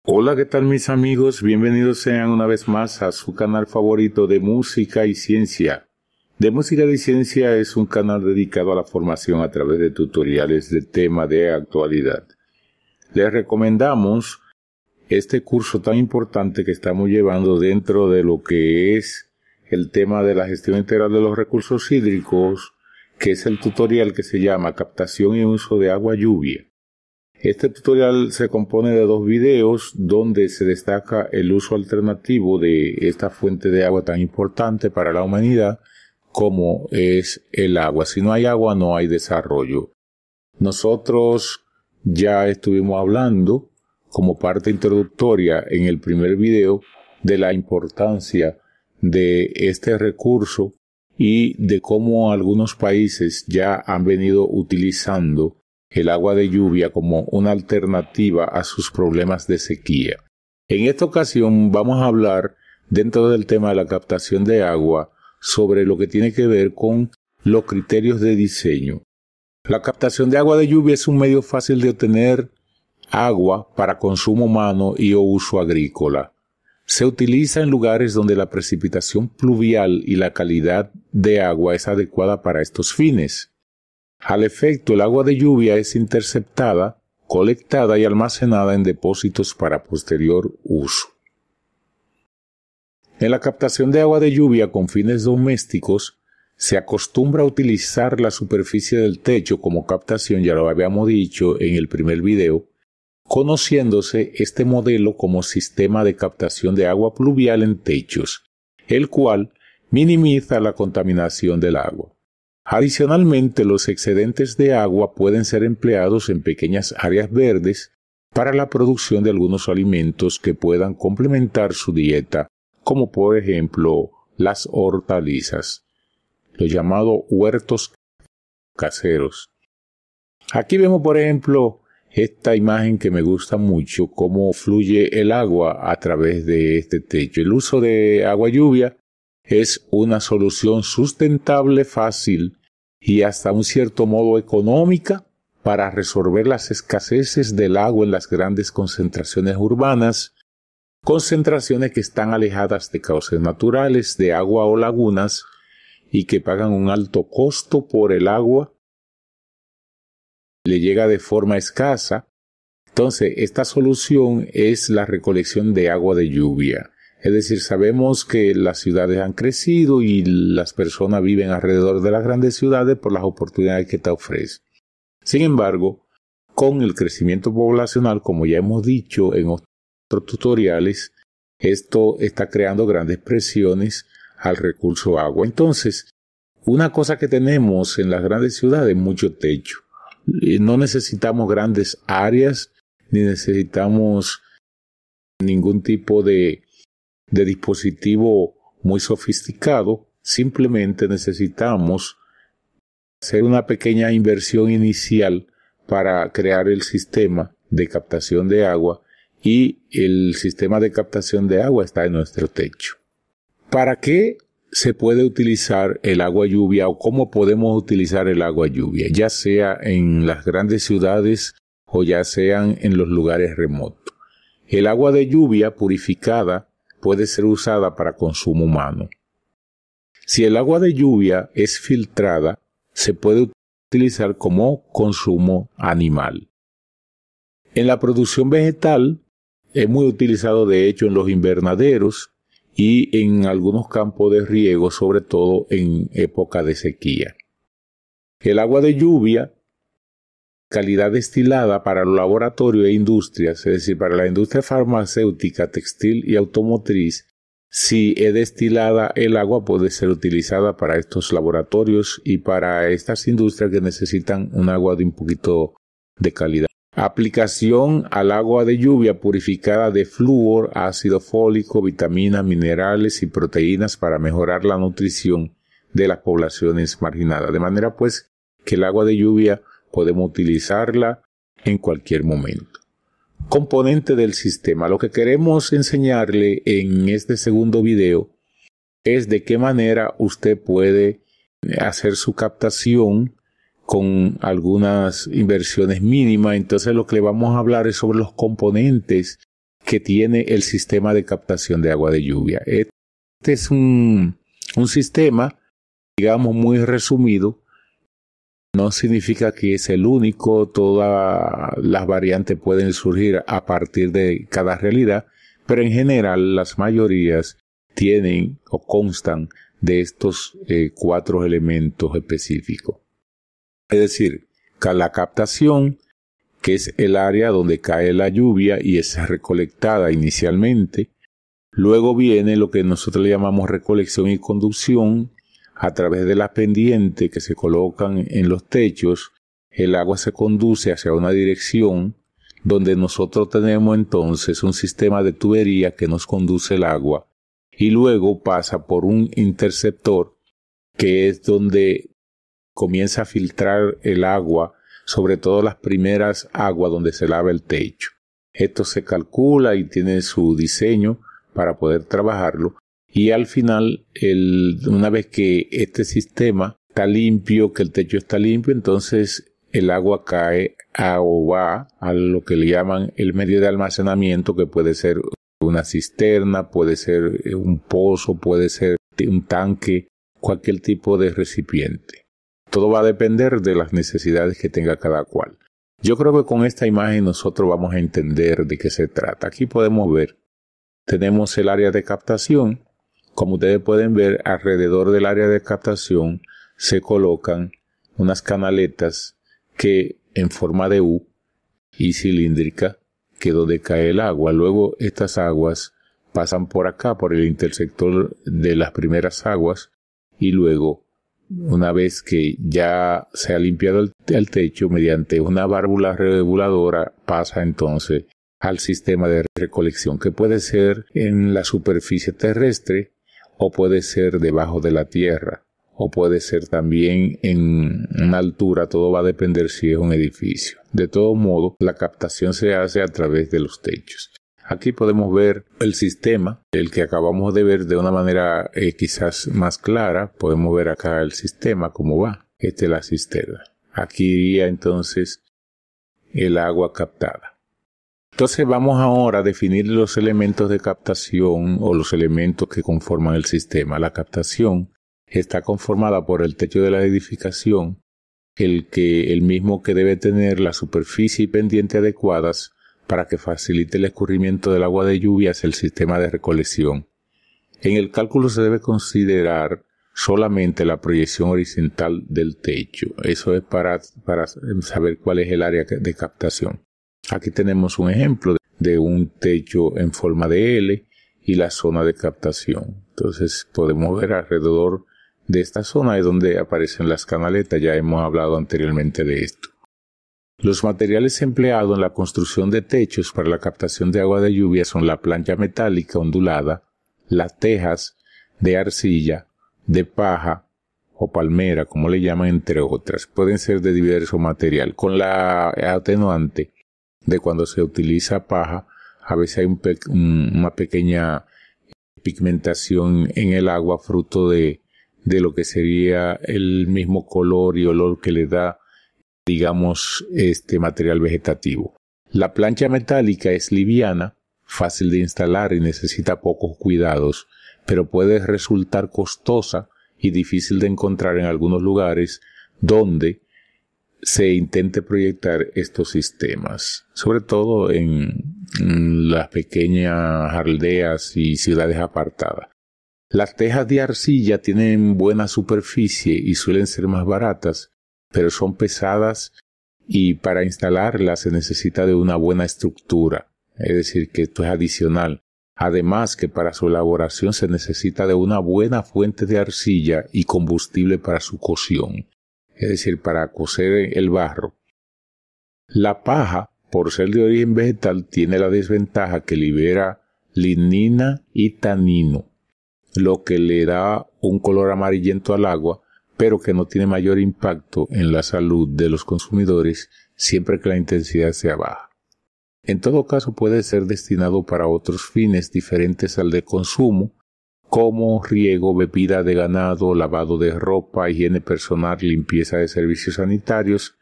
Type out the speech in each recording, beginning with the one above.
Hola, ¿qué tal mis amigos? Bienvenidos sean una vez más a su canal favorito de música y ciencia. De Música y Ciencia es un canal dedicado a la formación a través de tutoriales de tema de actualidad. Les recomendamos este curso tan importante que estamos llevando dentro de lo que es el tema de la gestión integral de los recursos hídricos, que es el tutorial que se llama Captación y Uso de Agua Lluvia. Este tutorial se compone de 2 videos donde se destaca el uso alternativo de esta fuente de agua tan importante para la humanidad como es el agua. Si no hay agua, no hay desarrollo. Nosotros ya estuvimos hablando como parte introductoria en el primer video de la importancia de este recurso y de cómo algunos países ya han venido utilizando el agua de lluvia como una alternativa a sus problemas de sequía. En esta ocasión vamos a hablar, dentro del tema de la captación de agua, sobre lo que tiene que ver con los criterios de diseño. La captación de agua de lluvia es un medio fácil de obtener agua para consumo humano y o uso agrícola. Se utiliza en lugares donde la precipitación pluvial y la calidad de agua es adecuada para estos fines. Al efecto, el agua de lluvia es interceptada, colectada y almacenada en depósitos para posterior uso. En la captación de agua de lluvia con fines domésticos, se acostumbra a utilizar la superficie del techo como captación, ya lo habíamos dicho en el primer video, conociéndose este modelo como sistema de captación de agua pluvial en techos, el cual minimiza la contaminación del agua. Adicionalmente, los excedentes de agua pueden ser empleados en pequeñas áreas verdes para la producción de algunos alimentos que puedan complementar su dieta, como por ejemplo las hortalizas, los llamados huertos caseros. Aquí vemos por ejemplo esta imagen que me gusta mucho, cómo fluye el agua a través de este techo. El uso de agua lluvia es una solución sustentable, fácil y hasta un cierto modo económica para resolver las escaseces del agua en las grandes concentraciones urbanas, concentraciones que están alejadas de cauces naturales, de agua o lagunas y que pagan un alto costo por el agua, le llega de forma escasa. Entonces, esta solución es la recolección de agua de lluvia. Es decir, sabemos que las ciudades han crecido y las personas viven alrededor de las grandes ciudades por las oportunidades que te ofrecen. Sin embargo, con el crecimiento poblacional, como ya hemos dicho en otros tutoriales, esto está creando grandes presiones al recurso agua. Entonces, una cosa que tenemos en las grandes ciudades es mucho techo. No necesitamos grandes áreas, ni necesitamos ningún tipo de dispositivo muy sofisticado. Simplemente necesitamos hacer una pequeña inversión inicial para crear el sistema de captación de agua, y el sistema de captación de agua está en nuestro techo. ¿Para qué se puede utilizar el agua lluvia o cómo podemos utilizar el agua lluvia, ya sea en las grandes ciudades o ya sean en los lugares remotos? El agua de lluvia purificada puede ser usada para consumo humano. Si el agua de lluvia es filtrada, se puede utilizar como consumo animal. En la producción vegetal es muy utilizado de hecho en los invernaderos y en algunos campos de riego, sobre todo en época de sequía. El agua de lluvia, calidad destilada para los laboratorios e industrias, es decir, para la industria farmacéutica, textil y automotriz, si es destilada el agua puede ser utilizada para estos laboratorios y para estas industrias que necesitan un agua de un poquito de calidad. Aplicación al agua de lluvia purificada de flúor, ácido fólico, vitaminas, minerales y proteínas para mejorar la nutrición de las poblaciones marginadas. De manera pues que el agua de lluvia podemos utilizarla en cualquier momento. Componente del sistema. Lo que queremos enseñarle en este segundo video es de qué manera usted puede hacer su captación con algunas inversiones mínimas. Entonces lo que le vamos a hablar es sobre los componentes que tiene el sistema de captación de agua de lluvia. Este es un sistema, digamos, muy resumido. No significa que es el único, todas las variantes pueden surgir a partir de cada realidad, pero en general las mayorías tienen o constan de estos 4 elementos específicos. Es decir, la captación, que es el área donde cae la lluvia y es recolectada inicialmente. Luego viene lo que nosotros le llamamos recolección y conducción. A través de las pendientes que se colocan en los techos, el agua se conduce hacia una dirección donde nosotros tenemos entonces un sistema de tubería que nos conduce el agua y luego pasa por un interceptor que es donde comienza a filtrar el agua, sobre todo las primeras aguas donde se lava el techo. Esto se calcula y tiene su diseño para poder trabajarlo. Y al final, una vez que este sistema está limpio, que el techo está limpio, entonces el agua cae o va a lo que le llaman el medio de almacenamiento, que puede ser una cisterna, puede ser un pozo, puede ser un tanque, cualquier tipo de recipiente. Todo va a depender de las necesidades que tenga cada cual. Yo creo que con esta imagen nosotros vamos a entender de qué se trata. Aquí podemos ver, tenemos el área de captación. Como ustedes pueden ver, alrededor del área de captación se colocan unas canaletas que en forma de U y cilíndrica, que es donde cae el agua. Luego estas aguas pasan por acá, por el intersector de las primeras aguas, y luego, una vez que ya se ha limpiado el techo, mediante una válvula reguladora, pasa entonces al sistema de recolección, que puede ser en la superficie terrestre, o puede ser debajo de la tierra, o puede ser también en una altura. Todo va a depender si es un edificio. De todo modo, la captación se hace a través de los techos. Aquí podemos ver el sistema, el que acabamos de ver de una manera quizás más clara. Podemos ver acá el sistema, cómo va. Esta es la cisterna. Aquí iría entonces el agua captada. Entonces vamos ahora a definir los elementos de captación o los elementos que conforman el sistema. La captación está conformada por el techo de la edificación, el mismo que debe tener la superficie y pendiente adecuadas para que facilite el escurrimiento del agua de lluvia hacia el sistema de recolección. En el cálculo se debe considerar solamente la proyección horizontal del techo. Eso es para saber cuál es el área de captación. Aquí tenemos un ejemplo de un techo en forma de L y la zona de captación. Entonces podemos ver alrededor de esta zona es donde aparecen las canaletas. Ya hemos hablado anteriormente de esto. Los materiales empleados en la construcción de techos para la captación de agua de lluvia son la plancha metálica ondulada, las tejas de arcilla, de paja o palmera, como le llaman, entre otras. Pueden ser de diverso material. Con la atenuante de cuando se utiliza paja, a veces hay una pequeña pigmentación en el agua fruto de lo que sería el mismo color y olor que le da, digamos, este material vegetativo. La plancha metálica es liviana, fácil de instalar y necesita pocos cuidados, pero puede resultar costosa y difícil de encontrar en algunos lugares donde se intente proyectar estos sistemas, sobre todo en las pequeñas aldeas y ciudades apartadas. Las tejas de arcilla tienen buena superficie y suelen ser más baratas, pero son pesadas y para instalarlas se necesita de una buena estructura, es decir, que esto es adicional. Además que para su elaboración se necesita de una buena fuente de arcilla y combustible para su cocción, es decir, para cocer el barro. La paja, por ser de origen vegetal, tiene la desventaja que libera lignina y tanino, lo que le da un color amarillento al agua, pero que no tiene mayor impacto en la salud de los consumidores siempre que la intensidad sea baja. En todo caso puede ser destinado para otros fines diferentes al de consumo, como riego, bebida de ganado, lavado de ropa, higiene personal, limpieza de servicios sanitarios,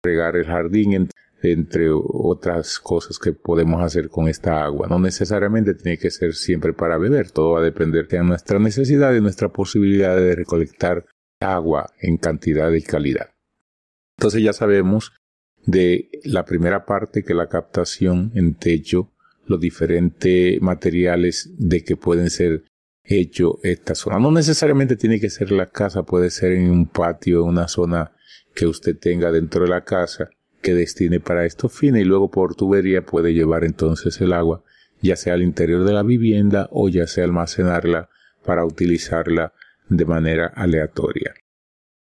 regar el jardín, entre otras cosas que podemos hacer con esta agua. No necesariamente tiene que ser siempre para beber, todo va a depender de nuestra necesidad y nuestra posibilidad de recolectar agua en cantidad y calidad. Entonces ya sabemos de la primera parte, que la captación en techo, los diferentes materiales de que pueden ser hecho esta zona. No necesariamente tiene que ser la casa, puede ser en un patio, una zona que usted tenga dentro de la casa que destine para estos fines, y luego por tubería puede llevar entonces el agua, ya sea al interior de la vivienda o ya sea almacenarla para utilizarla de manera aleatoria.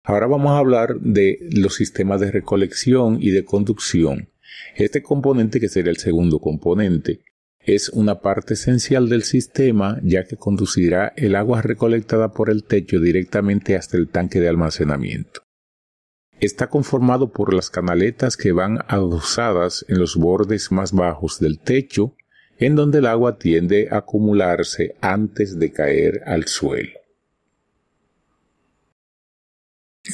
Ahora vamos a hablar de los sistemas de recolección y de conducción. Este componente, que sería el segundo componente, es una parte esencial del sistema, ya que conducirá el agua recolectada por el techo directamente hasta el tanque de almacenamiento. Está conformado por las canaletas que van adosadas en los bordes más bajos del techo, en donde el agua tiende a acumularse antes de caer al suelo.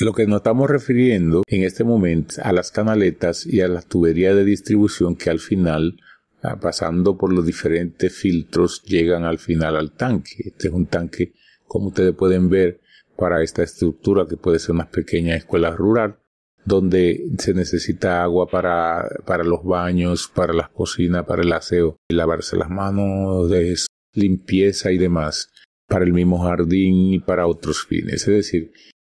Lo que nos estamos refiriendo en este momento a las canaletas y a las tuberías de distribución que al final, pasando por los diferentes filtros, llegan al final al tanque. Este es un tanque, como ustedes pueden ver, para esta estructura que puede ser una pequeña escuela rural, donde se necesita agua para los baños, para las cocinas, para el aseo, lavarse las manos, de limpieza y demás, para el mismo jardín y para otros fines. Es decir,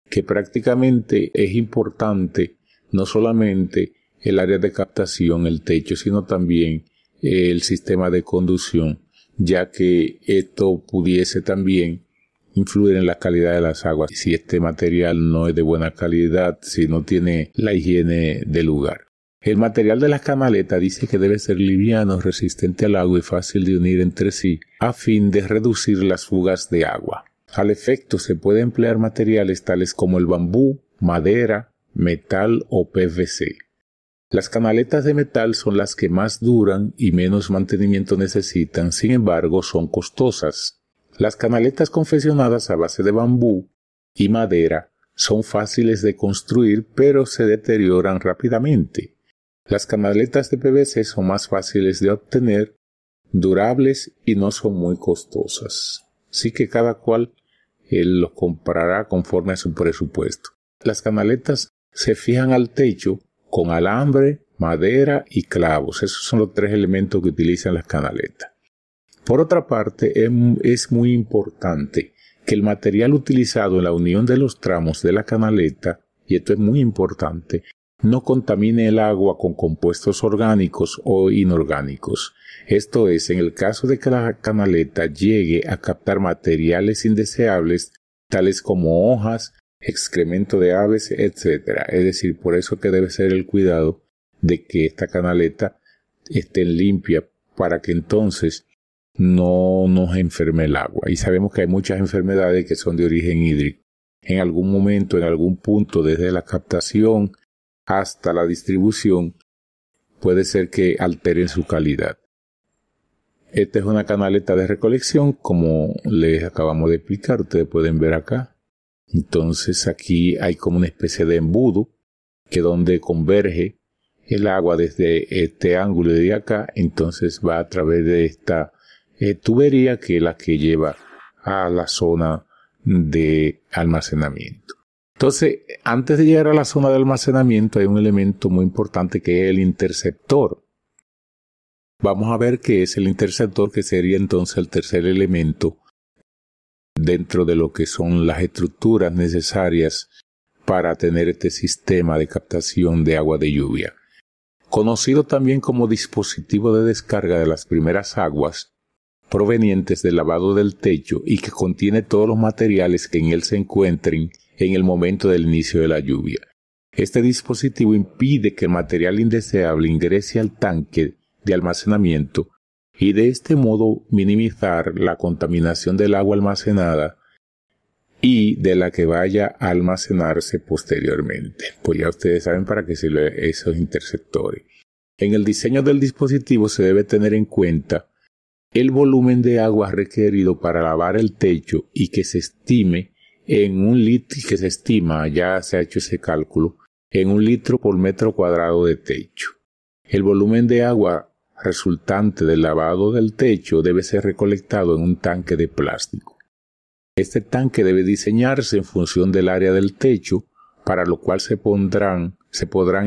que prácticamente es importante no solamente el área de captación, el techo, sino también el sistema de conducción, ya que esto pudiese también influir en la calidad de las aguas si este material no es de buena calidad, si no tiene la higiene del lugar. El material de las canaletas dice que debe ser liviano, resistente al agua y fácil de unir entre sí, a fin de reducir las fugas de agua. Al efecto se puede emplear materiales tales como el bambú, madera, metal o PVC. Las canaletas de metal son las que más duran y menos mantenimiento necesitan, sin embargo son costosas. Las canaletas confeccionadas a base de bambú y madera son fáciles de construir, pero se deterioran rápidamente. Las canaletas de PVC son más fáciles de obtener, durables y no son muy costosas. Así que cada cual los comprará conforme a su presupuesto. Las canaletas se fijan al techo con alambre, madera y clavos. Esos son los tres elementos que utilizan las canaletas. Por otra parte, es muy importante que el material utilizado en la unión de los tramos de la canaleta, y esto es muy importante, no contamine el agua con compuestos orgánicos o inorgánicos. Esto es, en el caso de que la canaleta llegue a captar materiales indeseables, tales como hojas, excremento de aves, etc. Es decir, por eso que debe ser el cuidado de que esta canaleta esté limpia, para que entonces no nos enferme el agua. Y sabemos que hay muchas enfermedades que son de origen hídrico. En algún momento, en algún punto, desde la captación hasta la distribución, puede ser que alteren su calidad. Esta es una canaleta de recolección, como les acabamos de explicar, ustedes pueden ver acá. Entonces aquí hay como una especie de embudo, que donde converge el agua desde este ángulo de acá, entonces va a través de esta tubería, que es la que lleva a la zona de almacenamiento. Entonces, antes de llegar a la zona de almacenamiento hay un elemento muy importante, que es el interceptor. Vamos a ver qué es el interceptor, que sería entonces el tercer elemento dentro de lo que son las estructuras necesarias para tener este sistema de captación de agua de lluvia. Conocido también como dispositivo de descarga de las primeras aguas provenientes del lavado del techo, y que contiene todos los materiales que en él se encuentren en el momento del inicio de la lluvia. Este dispositivo impide que el material indeseable ingrese al tanque de almacenamiento y de este modo minimizar la contaminación del agua almacenada y de la que vaya a almacenarse posteriormente. Pues ya ustedes saben para qué sirven esos interceptores. En el diseño del dispositivo se debe tener en cuenta el volumen de agua requerido para lavar el techo, y que se estime en un litro, que se estima, ya se ha hecho ese cálculo, en 1 litro por metro cuadrado de techo. El volumen de agua resultante del lavado del techo debe ser recolectado en un tanque de plástico. Este tanque debe diseñarse en función del área del techo, para lo cual se podrán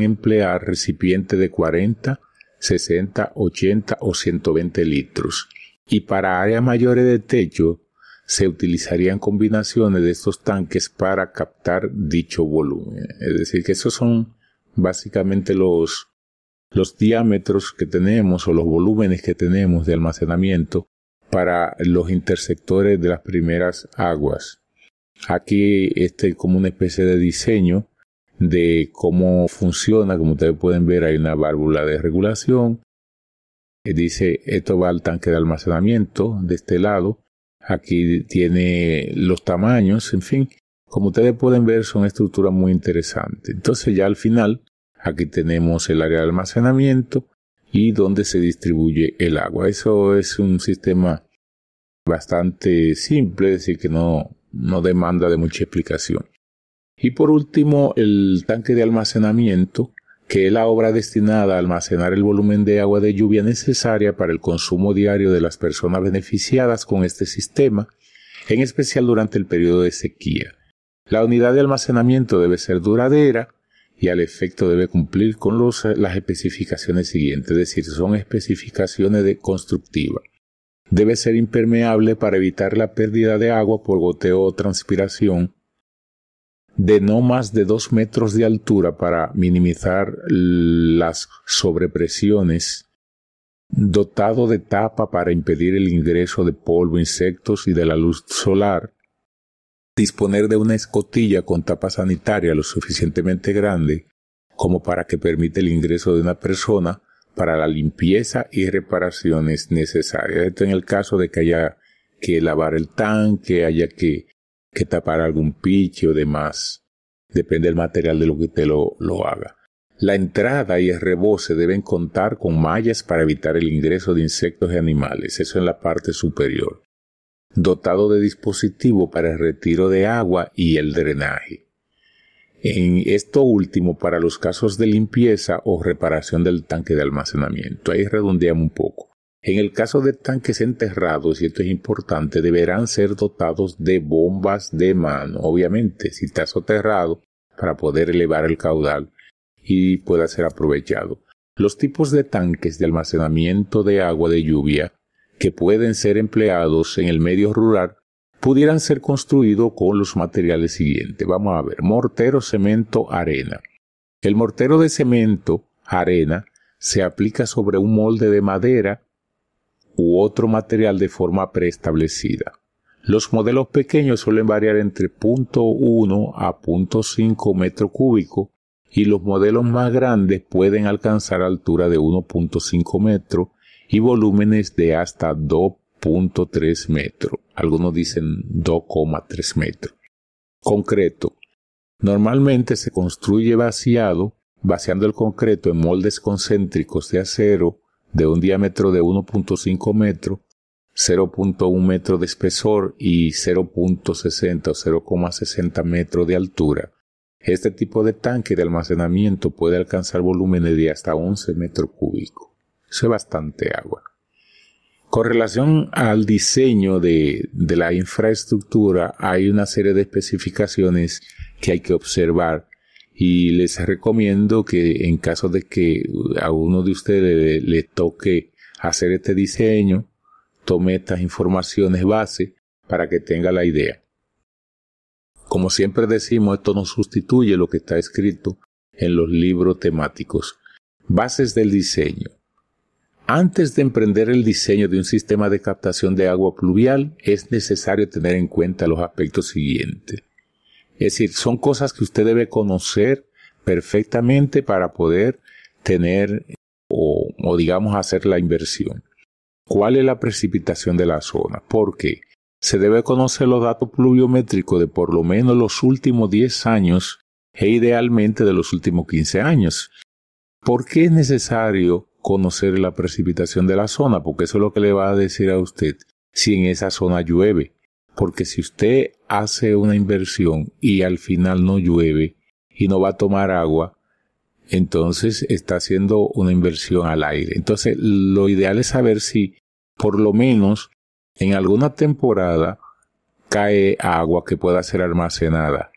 emplear recipientes de 40, 60, 80 o 120 litros. Y para áreas mayores de techo se utilizarían combinaciones de estos tanques para captar dicho volumen. Es decir, que esos son básicamente los diámetros que tenemos o los volúmenes que tenemos de almacenamiento para los intersectores de las primeras aguas. Aquí como una especie de diseño de cómo funciona. Como ustedes pueden ver, hay una válvula de regulación. Dice, esto va al tanque de almacenamiento de este lado. Aquí tiene los tamaños, en fin. Como ustedes pueden ver, son estructuras muy interesantes. Entonces ya al final, aquí tenemos el área de almacenamiento y donde se distribuye el agua. Eso es un sistema bastante simple, es decir, que no demanda de mucha explicación. Y por último, el tanque de almacenamiento, que es la obra destinada a almacenar el volumen de agua de lluvia necesaria para el consumo diario de las personas beneficiadas con este sistema, en especial durante el periodo de sequía. La unidad de almacenamiento debe ser duradera y al efecto debe cumplir con las especificaciones siguientes, es decir, son especificaciones constructivas. Debe ser impermeable para evitar la pérdida de agua por goteo o transpiración, de no más de 2 metros de altura para minimizar las sobrepresiones, dotado de tapa para impedir el ingreso de polvo, insectos y de la luz solar, disponer de una escotilla con tapa sanitaria lo suficientemente grande como para que permita el ingreso de una persona para la limpieza y reparaciones necesarias. Esto en el caso de que haya que lavar el tanque, haya que tapar algún piche o demás. Depende del material de lo que usted lo haga. La entrada y el rebose deben contar con mallas para evitar el ingreso de insectos y animales. Eso en la parte superior. Dotado de dispositivo para el retiro de agua y el drenaje. En esto último para los casos de limpieza o reparación del tanque de almacenamiento. Ahí redondeamos un poco. En el caso de tanques enterrados, y esto es importante, deberán ser dotados de bombas de mano. Obviamente, si está soterrado, para poder elevar el caudal y pueda ser aprovechado. Los tipos de tanques de almacenamiento de agua de lluvia que pueden ser empleados en el medio rural pudieran ser construidos con los materiales siguientes. Vamos a ver, mortero, cemento, arena. El mortero de cemento, arena, se aplica sobre un molde de madera u otro material de forma preestablecida. Los modelos pequeños suelen variar entre 0.1 a 0.5 metro cúbico y los modelos más grandes pueden alcanzar altura de 1.5 metros y volúmenes de hasta 2.3 metros. Algunos dicen 2,3 metros. Concreto. Normalmente se construye vaciando el concreto en moldes concéntricos de acero de un diámetro de 1.5 metros, 0.1 metro de espesor y 0.60 o 0,60 metros de altura. Este tipo de tanque de almacenamiento puede alcanzar volúmenes de hasta 11 metros cúbicos. Eso es bastante agua. Con relación al diseño de la infraestructura, hay una serie de especificaciones que hay que observar y les recomiendo que en caso de que a uno de ustedes le toque hacer este diseño, tome estas informaciones base para que tenga la idea. Como siempre decimos, esto no sustituye lo que está escrito en los libros temáticos. Bases del diseño. Antes de emprender el diseño de un sistema de captación de agua pluvial, es necesario tener en cuenta los aspectos siguientes. Es decir, son cosas que usted debe conocer perfectamente para poder tener o digamos hacer la inversión. ¿Cuál es la precipitación de la zona? ¿Por qué? Se debe conocer los datos pluviométricos de por lo menos los últimos 10 años e idealmente de los últimos 15 años. ¿Por qué es necesario conocer la precipitación de la zona? Porque eso es lo que le va a decir a usted si en esa zona llueve. Porque si usted hace una inversión y al final no llueve y no va a tomar agua, entonces está haciendo una inversión al aire. Entonces, lo ideal es saber si por lo menos en alguna temporada cae agua que pueda ser almacenada.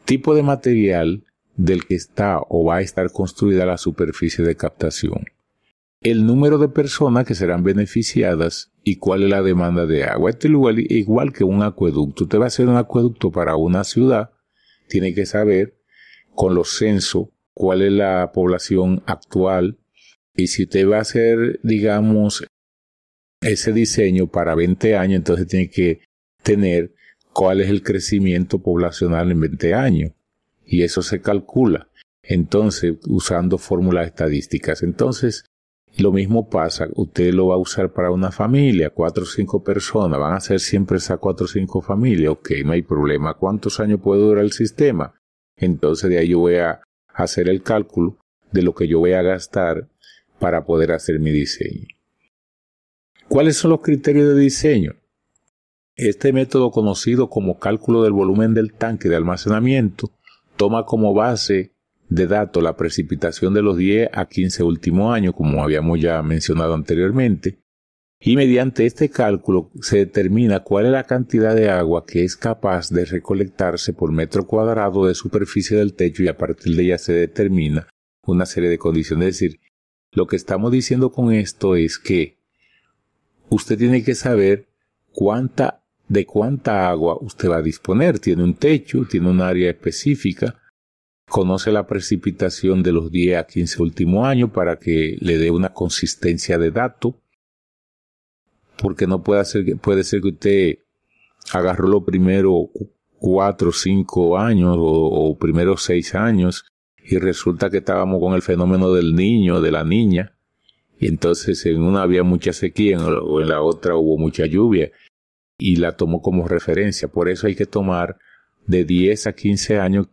Tipo de material del que está o va a estar construida la superficie de captación. El número de personas que serán beneficiadas y cuál es la demanda de agua. Esto es igual que un acueducto. Usted va a hacer un acueducto para una ciudad, tiene que saber con los censos cuál es la población actual, y si usted va a hacer, digamos, ese diseño para 20 años, entonces tiene que tener cuál es el crecimiento poblacional en 20 años, y eso se calcula, entonces, usando fórmulas estadísticas. Entonces, lo mismo pasa, usted lo va a usar para una familia, 4 o 5 personas, van a ser siempre esas 4 o 5 familias, ok, no hay problema. ¿Cuántos años puede durar el sistema? Entonces de ahí yo voy a hacer el cálculo de lo que yo voy a gastar para poder hacer mi diseño. ¿Cuáles son los criterios de diseño? Este método, conocido como cálculo del volumen del tanque de almacenamiento, toma como base de datos la precipitación de los 10 a 15 últimos años, como habíamos ya mencionado anteriormente, y mediante este cálculo se determina cuál es la cantidad de agua que es capaz de recolectarse por metro cuadrado de superficie del techo, y a partir de ella se determina una serie de condiciones. Es decir, lo que estamos diciendo con esto es que usted tiene que saber de cuánta agua usted va a disponer. Tiene un techo, tiene un área específica, conoce la precipitación de los 10 a 15 últimos años para que le dé una consistencia de datos, porque no puede ser que usted agarró los primeros 4 o 5 años o primeros 6 años y resulta que estábamos con el fenómeno del niño, de la niña, y entonces en una había mucha sequía o en la otra hubo mucha lluvia y la tomó como referencia. Por eso hay que tomar de 10 a 15 años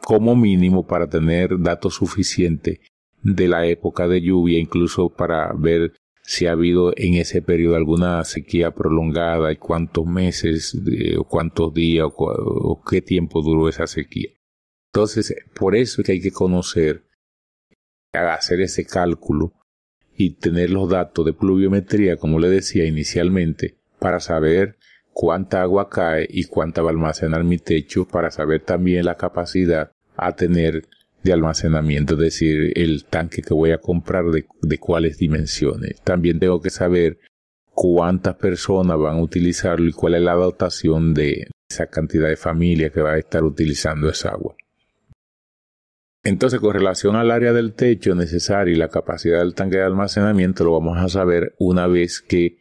como mínimo para tener datos suficientes de la época de lluvia, incluso para ver si ha habido en ese periodo alguna sequía prolongada y cuántos meses, o cuántos días o qué tiempo duró esa sequía. Entonces, por eso es que hay que conocer, hacer ese cálculo y tener los datos de pluviometría, como le decía inicialmente, para saber cuánta agua cae y cuánta va a almacenar mi techo, para saber también la capacidad a tener de almacenamiento, es decir, el tanque que voy a comprar de cuáles dimensiones. También tengo que saber cuántas personas van a utilizarlo y cuál es la dotación de esa cantidad de familia que va a estar utilizando esa agua. Entonces, con relación al área del techo necesaria y la capacidad del tanque de almacenamiento, lo vamos a saber una vez que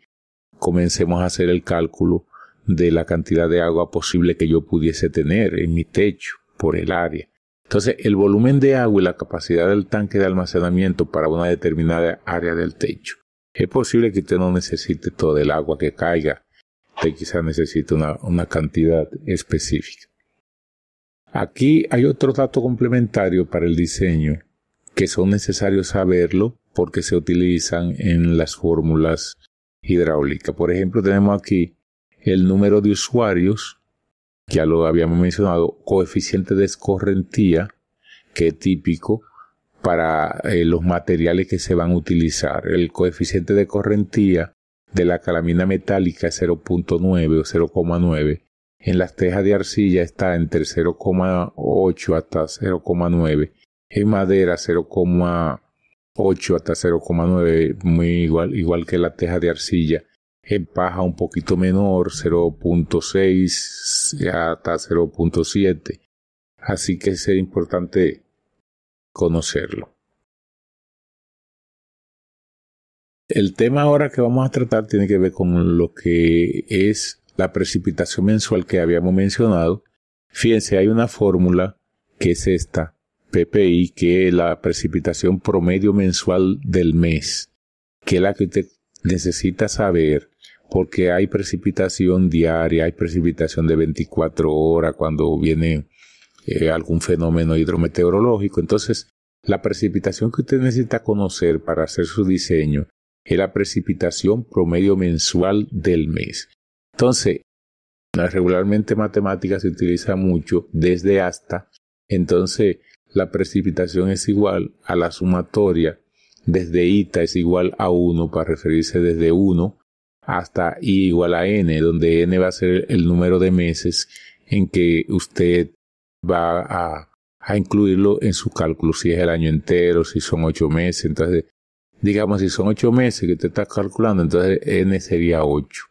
comencemos a hacer el cálculo de la cantidad de agua posible que yo pudiese tener en mi techo por el área. Entonces, el volumen de agua y la capacidad del tanque de almacenamiento para una determinada área del techo. Es posible que usted no necesite todo el agua que caiga. Usted quizás necesite una cantidad específica. Aquí hay otro dato complementario para el diseño que son necesarios saberlo porque se utilizan en las fórmulas hidráulicas. Por ejemplo, tenemos aquí el número de usuarios, ya lo habíamos mencionado, coeficiente de escorrentía, que es típico para los materiales que se van a utilizar. El coeficiente de escorrentía de la calamina metálica es 0.9 o 0.9. En las tejas de arcilla está entre 0.8 hasta 0.9. En madera 0.8 hasta 0.9, muy igual que la teja de arcilla. En paja un poquito menor, 0.6 hasta 0.7. Así que es importante conocerlo. El tema ahora que vamos a tratar tiene que ver con lo que es la precipitación mensual que habíamos mencionado. Fíjense, hay una fórmula que es esta, PPI, que es la precipitación promedio mensual del mes, que es la que usted necesita saber, porque hay precipitación diaria, hay precipitación de 24 horas cuando viene algún fenómeno hidrometeorológico. Entonces, la precipitación que usted necesita conocer para hacer su diseño es la precipitación promedio mensual del mes. Entonces, regularmente matemática se utiliza mucho desde hasta. Entonces, la precipitación es igual a la sumatoria desde Ita es igual a 1 para referirse desde 1 hasta I igual a N, donde N va a ser el número de meses en que usted va a incluirlo en su cálculo, si es el año entero, si son 8 meses. Entonces, digamos, si son 8 meses que usted está calculando, entonces N sería 8.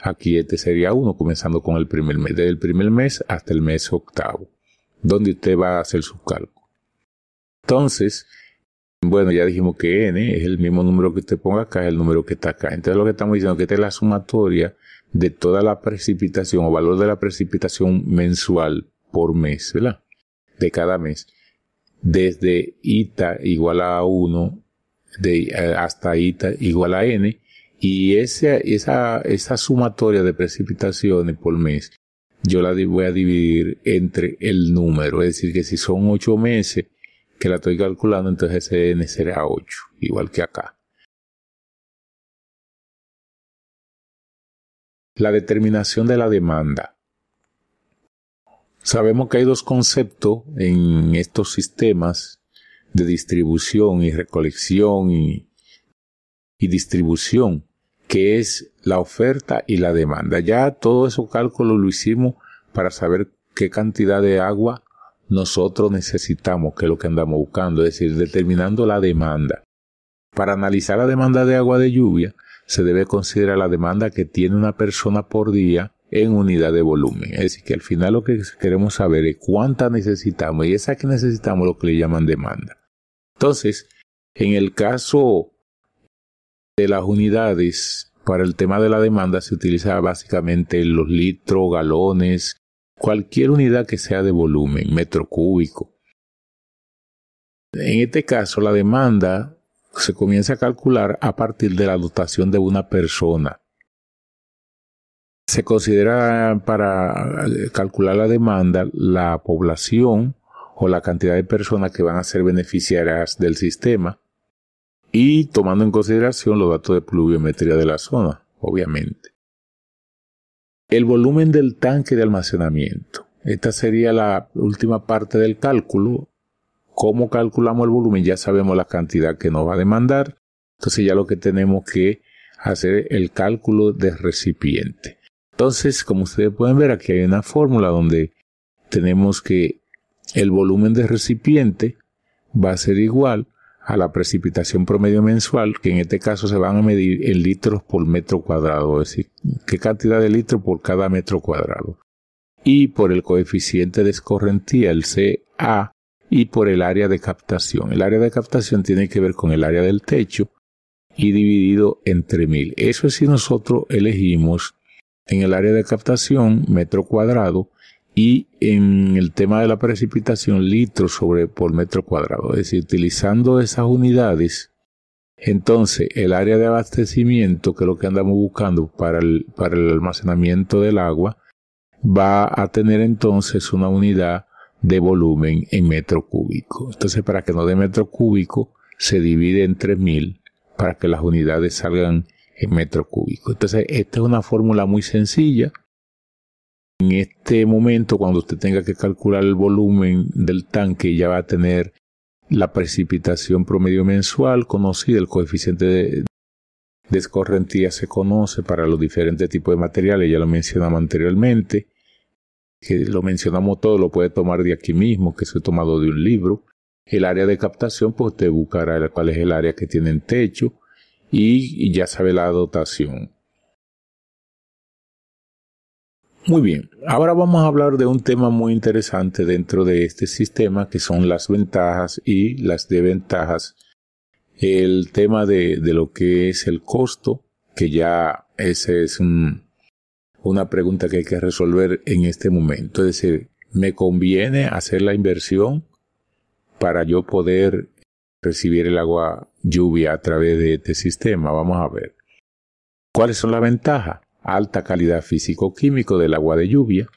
Aquí este sería 1, comenzando con el primer mes, desde el primer mes hasta el mes octavo, donde usted va a hacer su cálculo. Entonces, bueno, ya dijimos que N es el mismo número que usted ponga acá, es el número que está acá. Entonces lo que estamos diciendo es que esta es la sumatoria de toda la precipitación o valor de la precipitación mensual por mes, ¿verdad? De cada mes. Desde Ita igual a 1 hasta Ita igual a N. Y esa sumatoria de precipitaciones por mes, yo la voy a dividir entre el número. Es decir, que si son 8 meses que la estoy calculando, entonces ese N será 8, igual que acá. La determinación de la demanda. Sabemos que hay dos conceptos en estos sistemas de distribución y recolección y distribución, que es la oferta y la demanda. Ya todo esos cálculos lo hicimos para saber qué cantidad de agua nosotros necesitamos, que es lo que andamos buscando, es decir, determinando la demanda. Para analizar la demanda de agua de lluvia, se debe considerar la demanda que tiene una persona por día en unidad de volumen. Es decir, que al final lo que queremos saber es cuánta necesitamos, y esa que necesitamos lo que le llaman demanda. Entonces, en el caso de las unidades, para el tema de la demanda se utiliza básicamente los litros, galones, cualquier unidad que sea de volumen, metro cúbico. En este caso, la demanda se comienza a calcular a partir de la dotación de una persona. Se considera para calcular la demanda la población o la cantidad de personas que van a ser beneficiarias del sistema y tomando en consideración los datos de pluviometría de la zona, obviamente. El volumen del tanque de almacenamiento. Esta sería la última parte del cálculo. ¿Cómo calculamos el volumen? Ya sabemos la cantidad que nos va a demandar. Entonces ya lo que tenemos que hacer es el cálculo del recipiente. Entonces, como ustedes pueden ver, aquí hay una fórmula donde tenemos que el volumen del recipiente va a ser igual a la precipitación promedio mensual, que en este caso se van a medir en litros por metro cuadrado, es decir, qué cantidad de litros por cada metro cuadrado. Y por el coeficiente de escorrentía, el CA, y por el área de captación. El área de captación tiene que ver con el área del techo y dividido entre 1000. Eso es si nosotros elegimos en el área de captación metro cuadrado y en el tema de la precipitación litros por metro cuadrado. Es decir, utilizando esas unidades, entonces el área de abastecimiento, que es lo que andamos buscando para el almacenamiento del agua, va a tener entonces una unidad de volumen en metro cúbico. Entonces, para que nos dé metro cúbico, se divide entre 1000 para que las unidades salgan en metro cúbico. Entonces, esta es una fórmula muy sencilla. En este momento, cuando usted tenga que calcular el volumen del tanque, ya va a tener la precipitación promedio mensual conocida, el coeficiente de escorrentía se conoce para los diferentes tipos de materiales, ya lo mencionamos anteriormente, que lo mencionamos todo, lo puede tomar de aquí mismo, que se ha tomado de un libro. El área de captación, pues usted buscará cuál es el área que tiene en techo y ya sabe la dotación. Muy bien, ahora vamos a hablar de un tema muy interesante dentro de este sistema, que son las ventajas y las desventajas. El tema de lo que es el costo, que ya ese es una pregunta que hay que resolver en este momento. Es decir, ¿me conviene hacer la inversión para yo poder recibir el agua lluvia a través de este sistema? Vamos a ver. ¿Cuáles son las ventajas? Alta calidad físico-químico del agua de lluvia,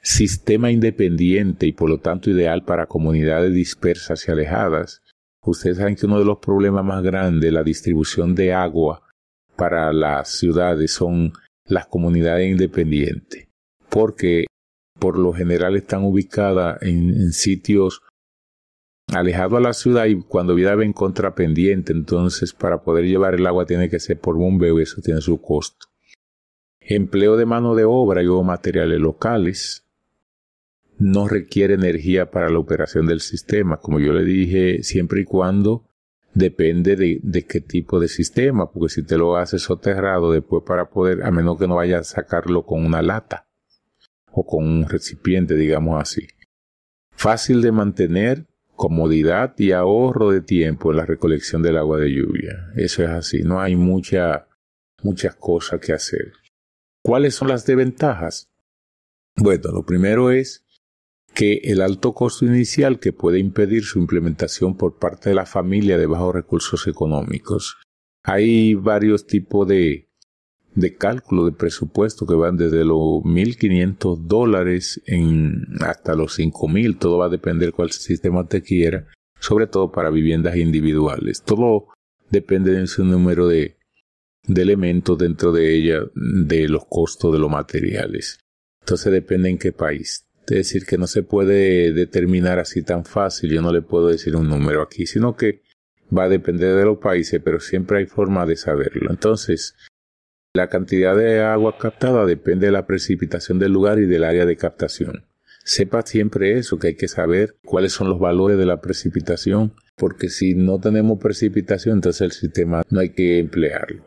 sistema independiente y por lo tanto ideal para comunidades dispersas y alejadas. Ustedes saben que uno de los problemas más grandes de la distribución de agua para las ciudades son las comunidades independientes, porque por lo general están ubicadas en sitios alejado a la ciudad y cuando vive en contrapendiente, entonces para poder llevar el agua tiene que ser por bombeo y eso tiene su costo. Empleo de mano de obra y o materiales locales. No requiere energía para la operación del sistema, como yo le dije, siempre y cuando depende de qué tipo de sistema, porque si te lo haces soterrado después para poder, a menos que no vayas a sacarlo con una lata o con un recipiente, digamos así. Fácil de mantener, comodidad y ahorro de tiempo en la recolección del agua de lluvia. Eso es así, no hay muchas cosas que hacer. ¿Cuáles son las desventajas? Bueno, lo primero es que el alto costo inicial que puede impedir su implementación por parte de la familia de bajos recursos económicos. Hay varios tipos de cálculo de presupuesto que van desde los $1,500 hasta los $5,000. Todo va a depender cuál sistema te quiera, sobre todo para viviendas individuales. Todo depende de ese número de elementos dentro de ella, de los costos de los materiales. Entonces depende en qué país. Es decir, que no se puede determinar así tan fácil. Yo no le puedo decir un número aquí, sino que va a depender de los países, pero siempre hay forma de saberlo. Entonces, la cantidad de agua captada depende de la precipitación del lugar y del área de captación. Sepa siempre eso, que hay que saber cuáles son los valores de la precipitación, porque si no tenemos precipitación, entonces el sistema no hay que emplearlo.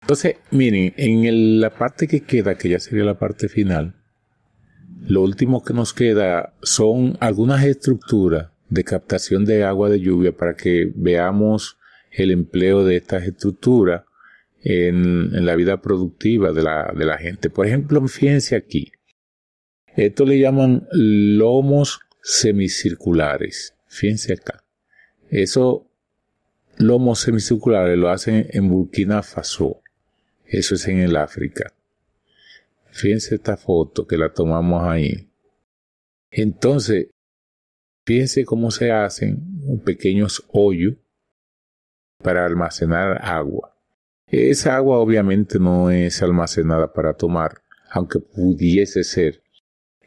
Entonces, miren, en la parte que queda, que ya sería la parte final, lo último que nos queda son algunas estructuras de captación de agua de lluvia para que veamos el empleo de estas estructuras en la vida productiva de la gente. Por ejemplo, fíjense aquí. Esto le llaman lomos semicirculares. Fíjense acá. Esos lomos semicirculares lo hacen en Burkina Faso. Eso es en el África. Fíjense esta foto que la tomamos ahí. Entonces, fíjense cómo se hacen pequeños hoyos para almacenar agua. Esa agua obviamente no es almacenada para tomar, aunque pudiese ser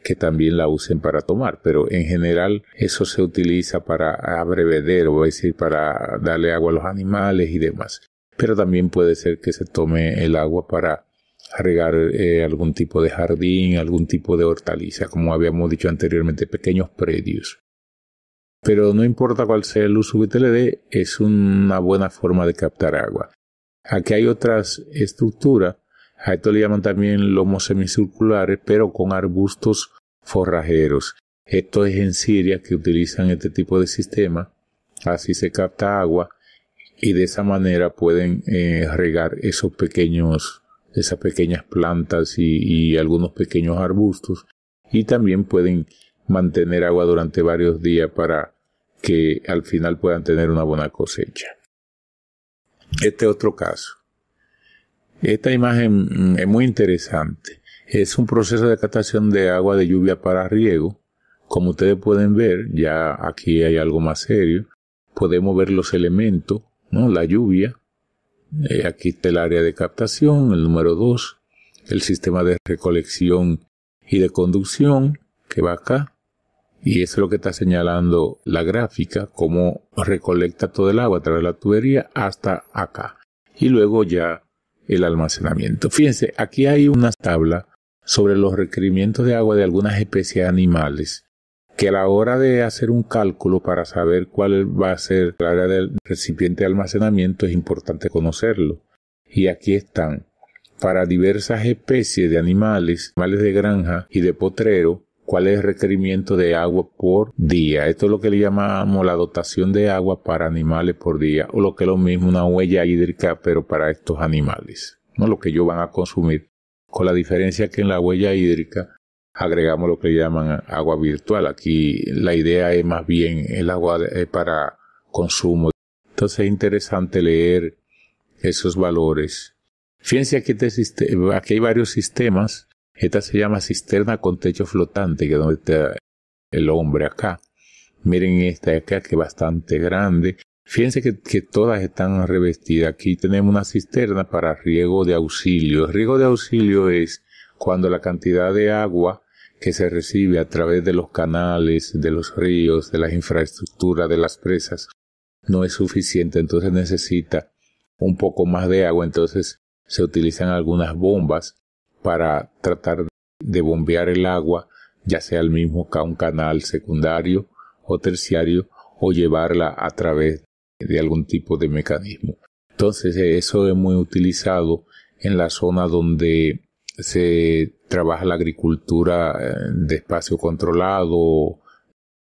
que también la usen para tomar, pero en general eso se utiliza para abrevedero, es decir, para darle agua a los animales y demás. Pero también puede ser que se tome el agua para regar algún tipo de jardín, algún tipo de hortaliza, como habíamos dicho anteriormente, pequeños predios. Pero no importa cuál sea el uso que te le dé, es una buena forma de captar agua. Aquí hay otras estructuras, a esto le llaman también lomos semicirculares, pero con arbustos forrajeros. Esto es en Siria que utilizan este tipo de sistema, así se capta agua y de esa manera pueden regar esas pequeñas plantas y algunos pequeños arbustos, y también pueden mantener agua durante varios días para que al final puedan tener una buena cosecha. Este otro caso. Esta imagen es muy interesante. Es un proceso de captación de agua de lluvia para riego. Como ustedes pueden ver, ya aquí hay algo más serio. Podemos ver los elementos, ¿no? La lluvia. Aquí está el área de captación, el número 2. El sistema de recolección y de conducción que va acá. Y eso es lo que está señalando la gráfica, cómo recolecta todo el agua a través de la tubería hasta acá. Y luego ya el almacenamiento. Fíjense, aquí hay una tabla sobre los requerimientos de agua de algunas especies de animales, que a la hora de hacer un cálculo para saber cuál va a ser el área del recipiente de almacenamiento es importante conocerlo. Y aquí están, para diversas especies de animales de granja y de potrero, cuál es el requerimiento de agua por día. Esto es lo que le llamamos la dotación de agua para animales por día, o lo que es lo mismo, una huella hídrica, pero para estos animales, ¿no? Lo que ellos van a consumir, con la diferencia que en la huella hídrica agregamos lo que llaman agua virtual. Aquí la idea es más bien el agua para consumo. Entonces es interesante leer esos valores. Fíjense aquí, aquí hay varios sistemas. Esta se llama cisterna con techo flotante, que es donde está el hombre acá. Miren esta de acá, que es bastante grande. Fíjense que todas están revestidas. Aquí tenemos una cisterna para riego de auxilio. El riego de auxilio es cuando la cantidad de agua que se recibe a través de los canales, de los ríos, de las infraestructuras, de las presas, no es suficiente, entonces necesita un poco más de agua, entonces se utilizan algunas bombas para tratar de bombear el agua, ya sea el mismo un canal secundario o terciario, o llevarla a través de algún tipo de mecanismo. Entonces eso es muy utilizado en la zona donde se trabaja la agricultura de espacio controlado,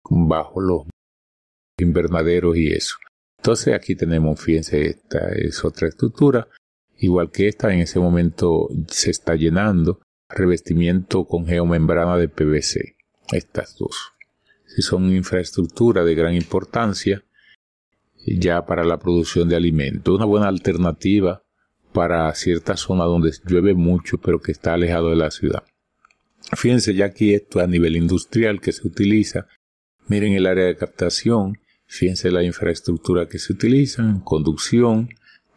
bajo los invernaderos y eso. Entonces aquí tenemos, fíjense, esta es otra estructura, igual que esta, en ese momento se está llenando, revestimiento con geomembrana de PVC, estas dos. Si son infraestructura de gran importancia, ya para la producción de alimentos, una buena alternativa para cierta zona donde llueve mucho, pero que está alejado de la ciudad. Fíjense ya aquí esto a nivel industrial que se utiliza. Miren el área de captación, fíjense la infraestructura que se utilizan, conducción,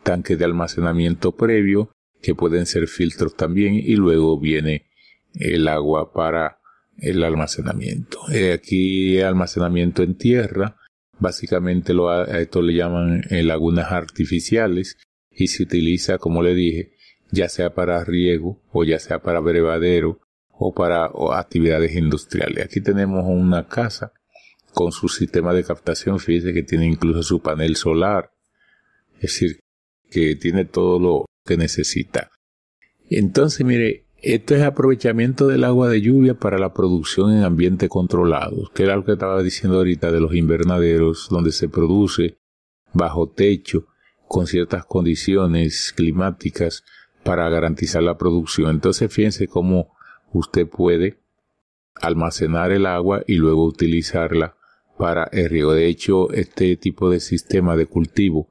tanques de almacenamiento previo, que pueden ser filtros también, y luego viene el agua para el almacenamiento. Aquí almacenamiento en tierra, básicamente a esto le llaman lagunas artificiales, y se utiliza, como le dije, ya sea para riego o ya sea para brevadero o para actividades industriales. Aquí tenemos una casa con su sistema de captación, fíjese que tiene incluso su panel solar, es decir, que tiene todo lo que necesita. Entonces, mire, esto es aprovechamiento del agua de lluvia para la producción en ambientes controlados, que era lo que estaba diciendo ahorita de los invernaderos, donde se produce bajo techo, con ciertas condiciones climáticas para garantizar la producción. Entonces, fíjense cómo usted puede almacenar el agua y luego utilizarla para el riego. De hecho, este tipo de sistema de cultivo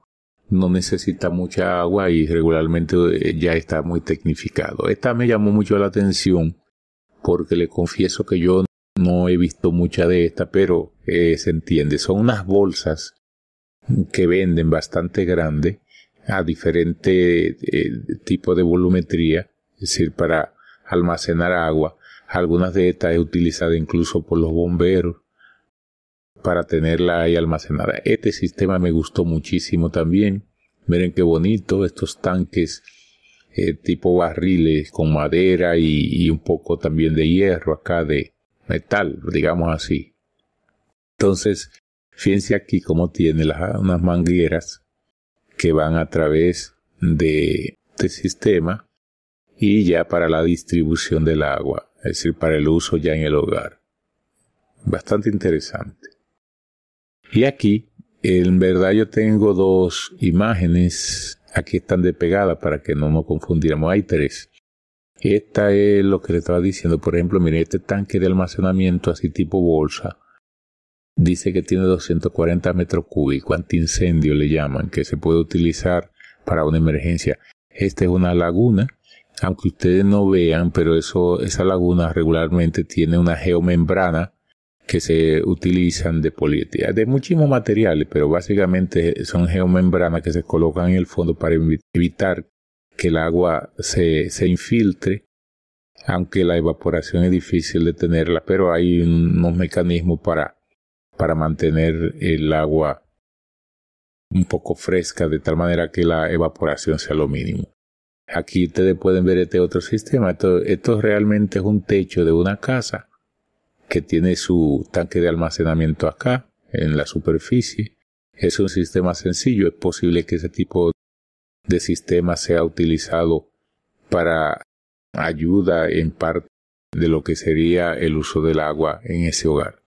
no necesita mucha agua y regularmente ya está muy tecnificado. Esta me llamó mucho la atención porque le confieso que yo no he visto mucha de esta, pero se entiende. Son unas bolsas que venden bastante grande a diferente tipo de volumetría, es decir, para almacenar agua. Algunas de estas es utilizada incluso por los bomberos para tenerla ahí almacenada. Este sistema me gustó muchísimo también. Miren qué bonito, estos tanques tipo barriles con madera y un poco también de hierro acá, de metal, digamos así. Entonces, fíjense aquí cómo tiene unas mangueras que van a través de este sistema y ya para la distribución del agua, es decir, para el uso ya en el hogar. Bastante interesante. Y aquí, en verdad yo tengo dos imágenes, aquí están de pegada para que no nos confundiéramos, hay tres. Esta es lo que le estaba diciendo, por ejemplo, miren, este tanque de almacenamiento así tipo bolsa, dice que tiene 240 metros cúbicos, antiincendio le llaman, que se puede utilizar para una emergencia. Esta es una laguna, aunque ustedes no vean, pero esa laguna regularmente tiene una geomembrana que se utilizan de polietileno, de muchísimos materiales, pero básicamente son geomembranas que se colocan en el fondo para evitar que el agua se infiltre, aunque la evaporación es difícil de tenerla, pero hay unos mecanismos para mantener el agua un poco fresca, de tal manera que la evaporación sea lo mínimo. Aquí ustedes pueden ver este otro sistema. Esto realmente es un techo de una casa que tiene su tanque de almacenamiento acá, en la superficie. Es un sistema sencillo. Es posible que ese tipo de sistema sea utilizado para ayuda en parte de lo que sería el uso del agua en ese hogar.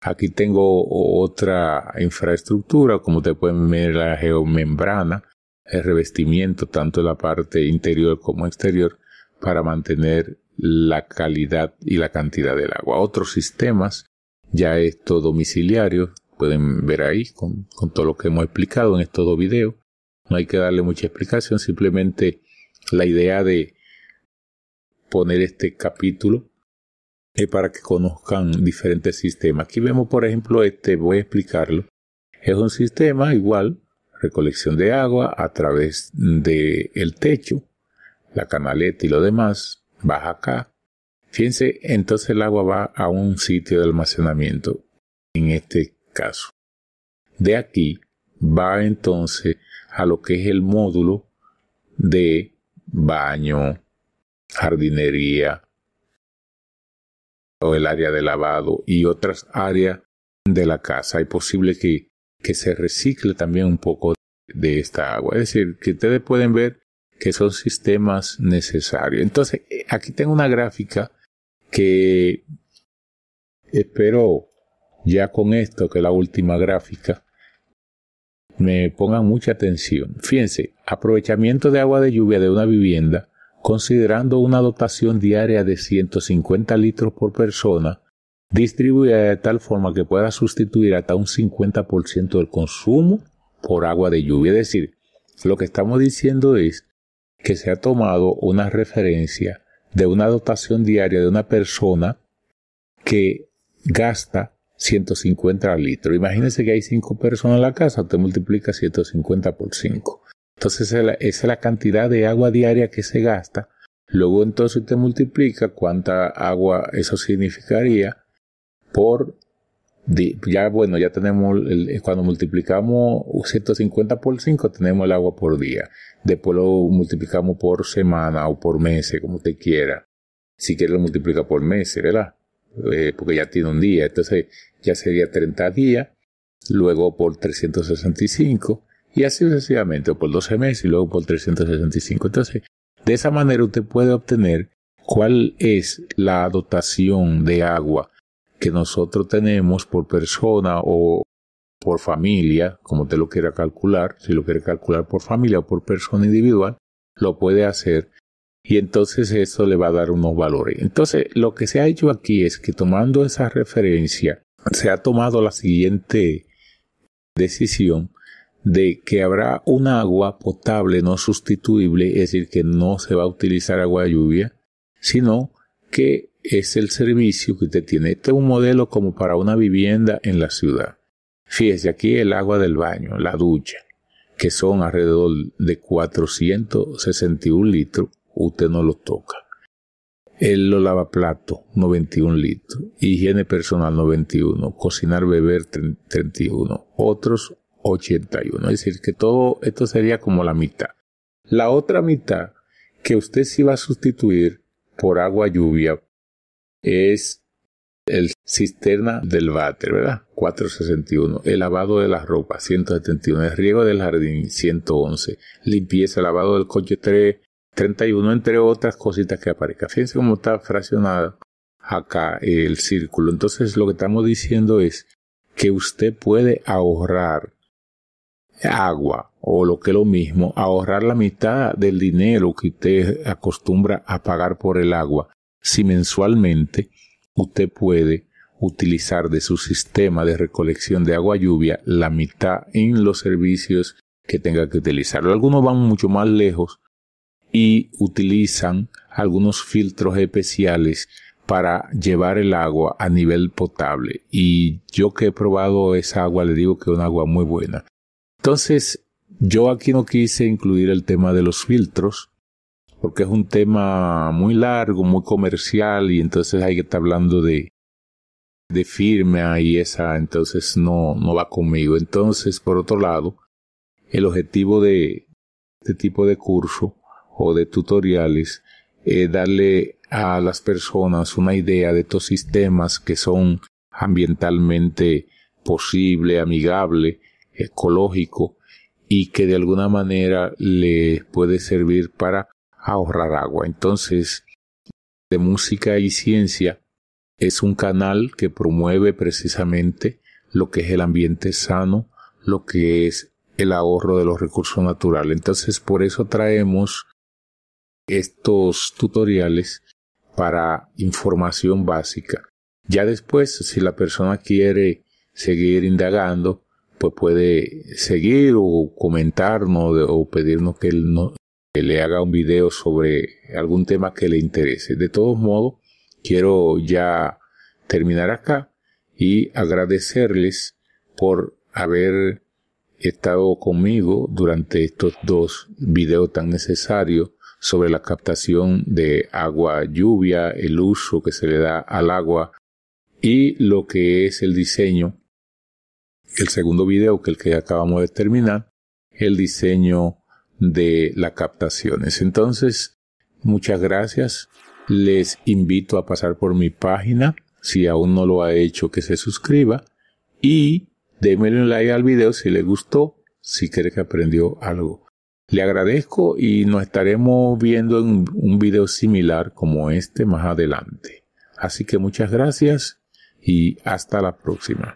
Aquí tengo otra infraestructura, como ustedes pueden ver, la geomembrana, el revestimiento tanto en la parte interior como exterior para mantener la calidad y la cantidad del agua. Otros sistemas, ya esto domiciliario, pueden ver ahí con todo lo que hemos explicado en estos dos videos. No hay que darle mucha explicación, simplemente la idea de poner este capítulo es para que conozcan diferentes sistemas. Aquí vemos, por ejemplo, voy a explicarlo. Es un sistema igual, recolección de agua a través del techo, la canaleta y lo demás, baja acá, Fíjense, entonces el agua va a un sitio de almacenamiento, en este caso. De aquí va entonces a lo que es el módulo de baño, jardinería, o el área de lavado y otras áreas de la casa. Es posible que se recicle también un poco de esta agua. Es decir, que ustedes pueden ver que son sistemas necesarios. Entonces, aquí tengo una gráfica que espero ya con esto, que es la última gráfica, me pongan mucha atención. Fíjense, aprovechamiento de agua de lluvia de una vivienda, considerando una dotación diaria de 150 litros por persona, distribuida de tal forma que pueda sustituir hasta un 50% del consumo por agua de lluvia. Es decir, lo que estamos diciendo es que se ha tomado una referencia de una dotación diaria de una persona que gasta 150 litros. Imagínense que hay 5 personas en la casa, usted multiplica 150 por 5. Entonces esa es la cantidad de agua diaria que se gasta. Luego entonces usted multiplica cuánta agua eso significaría por... Ya tenemos, cuando multiplicamos 150 por 5 tenemos el agua por día. Después lo multiplicamos por semana o por meses, como usted quiera. Si quiere lo multiplica por meses, ¿verdad? Porque ya tiene un día. Entonces ya sería 30 días, luego por 365 y así sucesivamente, o por 12 meses y luego por 365. Entonces, de esa manera usted puede obtener cuál es la dotación de agua que nosotros tenemos por persona o por familia, como usted lo quiera calcular. Si lo quiere calcular por familia o por persona individual, lo puede hacer y entonces eso le va a dar unos valores. Entonces, lo que se ha hecho aquí es que tomando esa referencia, se ha tomado la siguiente decisión de que habrá un agua potable no sustituible, es decir, que no se va a utilizar agua de lluvia, sino que es el servicio que usted tiene. Este es un modelo como para una vivienda en la ciudad. Fíjese, aquí el agua del baño, la ducha, que son alrededor de 461 litros, usted no lo toca. Los lavaplatos, 91 litros. Higiene personal, 91. Cocinar, beber, 31. Otros, 81. Es decir, que todo esto sería como la mitad. La otra mitad que usted sí va a sustituir por agua lluvia es el cisterna del váter, ¿verdad? 461. El lavado de las ropas, 171. El riego del jardín, 111. Limpieza, lavado del coche, 31, entre otras cositas que aparezcan. Fíjense cómo está fraccionada acá el círculo. Entonces lo que estamos diciendo es que usted puede ahorrar agua, o lo que es lo mismo, ahorrar la mitad del dinero que usted acostumbra a pagar por el agua, si mensualmente usted puede utilizar de su sistema de recolección de agua lluvia la mitad en los servicios que tenga que utilizar. Algunos van mucho más lejos y utilizan algunos filtros especiales para llevar el agua a nivel potable. Y yo que he probado esa agua, le digo que es una agua muy buena. Entonces, yo aquí no quise incluir el tema de los filtros, porque es un tema muy largo, muy comercial, y entonces hay que estar hablando de firma y esa, entonces no va conmigo. Entonces, por otro lado, el objetivo de este tipo de curso o de tutoriales es darle a las personas una idea de estos sistemas que son ambientalmente posible, amigable, ecológico y que de alguna manera les puede servir para ahorrar agua. Entonces, de Música y Ciencia es un canal que promueve precisamente lo que es el ambiente sano, lo que es el ahorro de los recursos naturales. Entonces, por eso traemos estos tutoriales para información básica. Ya después, si la persona quiere seguir indagando, pues puede seguir o comentarnos o pedirnos que le haga un video sobre algún tema que le interese. De todos modos, quiero ya terminar acá y agradecerles por haber estado conmigo durante estos 2 videos tan necesarios sobre la captación de agua lluvia, el uso que se le da al agua y lo que es el diseño. El segundo video, que el que acabamos de terminar, el diseño de las captaciones. Entonces, muchas gracias. Les invito a pasar por mi página, si aún no lo ha hecho, que se suscriba y démele un like al video si le gustó, si cree que aprendió algo. Le agradezco y nos estaremos viendo en un video similar como este más adelante. Así que muchas gracias y hasta la próxima.